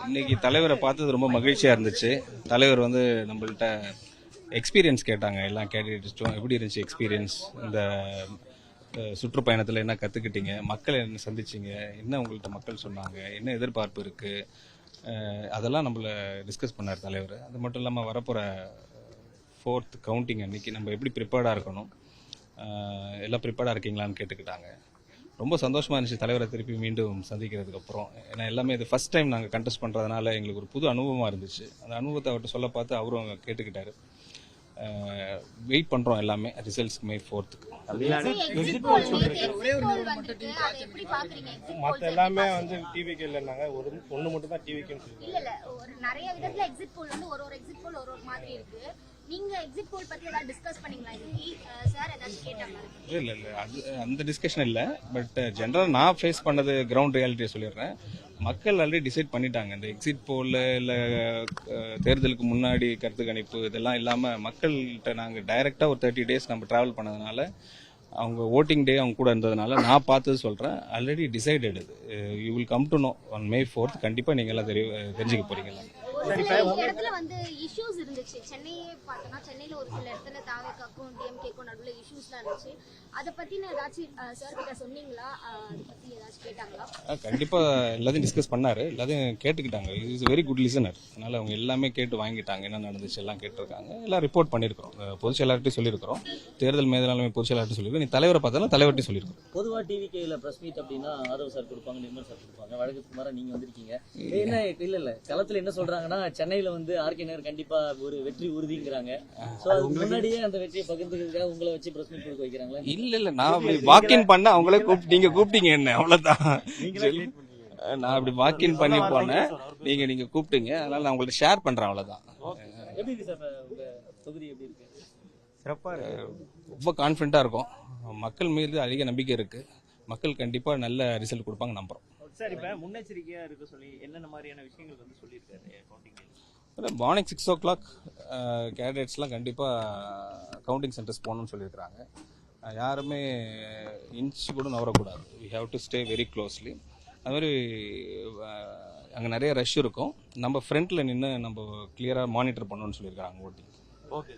இன்னைக்கு தலைவரை பார்த்தது ரொம்ப மகிழ்ச்சியா இருந்துச்சு. தலைவர் வந்து நம்மள்ட்ட எக்ஸ்பீரியன்ஸ் கேட்டாங்க. எல்லாம் கேட்டுட்டு எப்படி இருந்துச்சு எக்ஸ்பீரியன்ஸ், இந்த சுற்றுப்பயணத்தில் என்ன கற்றுக்கிட்டீங்க, மக்களை என்ன சந்திச்சிங்க, என்ன உங்கள்கிட்ட மக்கள் சொன்னாங்க, என்ன எதிர்பார்ப்பு இருக்குது, அதெல்லாம் நம்மளை டிஸ்கஸ் பண்ணார் தலைவர். அது மட்டும் இல்லாமல் வரப்போகிற ஃபோர்த் கவுண்டிங் அன்னைக்கு நம்ம எப்படி ப்ரிப்பேர்டாக இருக்கணும், எல்லாம் ப்ரிப்பேர்டாக இருக்கீங்களான்னு கேட்டுக்கிட்டாங்க. ரொம்ப சந்தோஷமாக இருந்துச்சு தலைவரை திருப்பி மீண்டும் சந்திக்கிறதுக்கு அப்புறம். ஏன்னா எல்லாமே இது ஃபர்ஸ்ட் டைம் நாங்கள் கண்டெஸ்ட் பண்ணுறதுனால எங்களுக்கு ஒரு புது அனுபவமாக இருந்துச்சு. அந்த அனுபவத்தை அவர்கிட்ட சொல்ல பார்த்து அவரும் கேட்டுக்கிட்டாரு. வெயிட் பண்ணுறோம் எல்லாமே ரிசல்ட்ஸ்க்கு மே 4th. மற்ற எல்லாமே வந்து டிவிக்கு இல்லைன்னாங்க, ஒன்று மட்டும் தான் டிவிக்குன்னு சொல்லி. இல்ல ஒரு நிறைய விதத்துல எக்ஸிட் போல் வந்து ஒரு எக்ஸிட் போல் ஒரு மாதிரி இருக்கு. நீங்க எக்ஸிட் போல் பத்தி ஏதாவது டிஸ்கஸ் பண்ணீங்களா? இன்னைக்கு சார் ஏதாவது கேட்டாங்களா? இல்லை அது அந்த டிஸ்கஷன் இல்லை. பட் ஜென்ரலாக நான் ஃபேஸ் பண்ணது கிரவுண்ட் ரியாலிட்டியை சொல்லிடுறேன். மக்கள் ஆல்ரெடி டிசைட் பண்ணிட்டாங்க. இந்த எக்ஸிட் போல் இல்லை தேர்தலுக்கு முன்னாடி கருத்து கணிப்பு இதெல்லாம் இல்லாமல் மக்கள்கிட்ட நாங்கள் டைரெக்டாக ஒரு 30 days நம்ம ட்ராவல் பண்ணதுனால, அவங்க ஓட்டிங் டே அவங்க கூட இருந்ததுனால நான் பார்த்தது சொல்கிறேன். Already decided. இது you will come to know on May 4th. கண்டிப்பாக நீங்கள் எல்லாம் தெரிஞ்சுக்க போறீங்களா? இடத்துல வந்து இஷ்யூஸ் இருந்துச்சு. சென்னையே பார்த்தோம்னா சென்னையில ஒரு சில இடத்துல தாவேக்காக்கும் டிஎம்கேக்கும் நடுவுல இஷ்யூஸ்லாம் இருந்துச்சு. அதை பத்தின ஏதாச்சும் சார் கிட்ட சொன்னீங்களா? அதை பத்தி ஏதாச்சும் கேட்டாங்களா? கண்டிப்பாக எல்லாத்தையும் டிஸ்கஸ் பண்ணாரு. எல்லாத்தையும் கேட்டுக்கிட்டாங்க. Is very good listener. அதனால அவங்க எல்லாமே கேட்டு வாங்கிட்டாங்க. என்ன நடந்துச்சு எல்லாம் கேட்டிருக்காங்க. எல்லாம் ரிப்போர்ட் பண்ணியிருக்கிறோம். பொதுச் செயலாளர்கிட்டையும் சொல்லியிருக்கிறோம். தேர்தல் மேலாண்மை பொதுச் செயலாளர்கிட்ட சொல்லியிருக்கோம். நீ தலைவரை பார்த்தாலும் தலைவர்கிட்டையும் சொல்லியிருக்கோம். பொதுவாக டிவிகேல பிரஸ் மீட் அப்படின்னா ஆதவ் சார் கொடுப்பாங்க, நிர்மல் சார் கொடுப்பாங்க. வழக்கு குமாரா நீங்க வந்திருக்கீங்க. என்ன இல்ல களத்துல என்ன சொல்றாங்கன்னா, சென்னையில வந்து ஆர்கே நகர் கண்டிப்பா ஒரு வெற்றி உறுதிங்கிறாங்க. சோ அதுக்கு முன்னாடியே அந்த வெற்றியை பகிர்ந்துக்கிறதுக்காக உங்களை வச்சு பிரஸ் மீட் கொடுக்க வைக்கிறாங்களா? இல்ல நான் வாக்கின் பண்ண அவங்களே நீங்க கூப்பிட்டீங்க என்ன, அவ்வளவுதான். நான் அப்படி வாக்கின் பண்ணி போனேன். நீங்க கூப்பிட்டீங்க, அதனால நான் உங்கள்ட்ட ஷேர் பண்றேன், அவ்வளவுதான். எப்படி இருக்கு சார் உங்க தொகுதி? எப்படி இருக்கு? சிறப்பா இருக்கு. ரொம்ப கான்ஃபிடண்டா இருக்கும். மக்கள் மீது அதிக நம்பிக்கை இருக்கு. மக்கள் கண்டிப்பா நல்ல ரிசல்ட் கொடுப்பாங்க நம்புறோம். சார், இப்ப முன்னெச்சரிக்கையா இருக்க சொல்லி என்னென்ன மாதிரியான விஷயங்கள் வந்து சொல்லியிருக்காரு கவுண்டிங்? மார்னிங் 6 o'clock கேண்டிடேட்ஸ்லாம் கண்டிப்பாக கவுண்டிங் சென்டர்ஸ் போகணும்னு சொல்லியிருக்கிறாங்க. யாருமே இன்ச் கூட நவரக்கூடாது. We have to stay very closely. அது மாதிரி அங்கே நிறைய ரஷ் இருக்கும். நம்ம ஃப்ரண்ட்டில் நின்று நம்ம கிளியராக மானிட்டர் பண்ணணும்னு சொல்லியிருக்காங்க ஓட்டிங். ஓகே.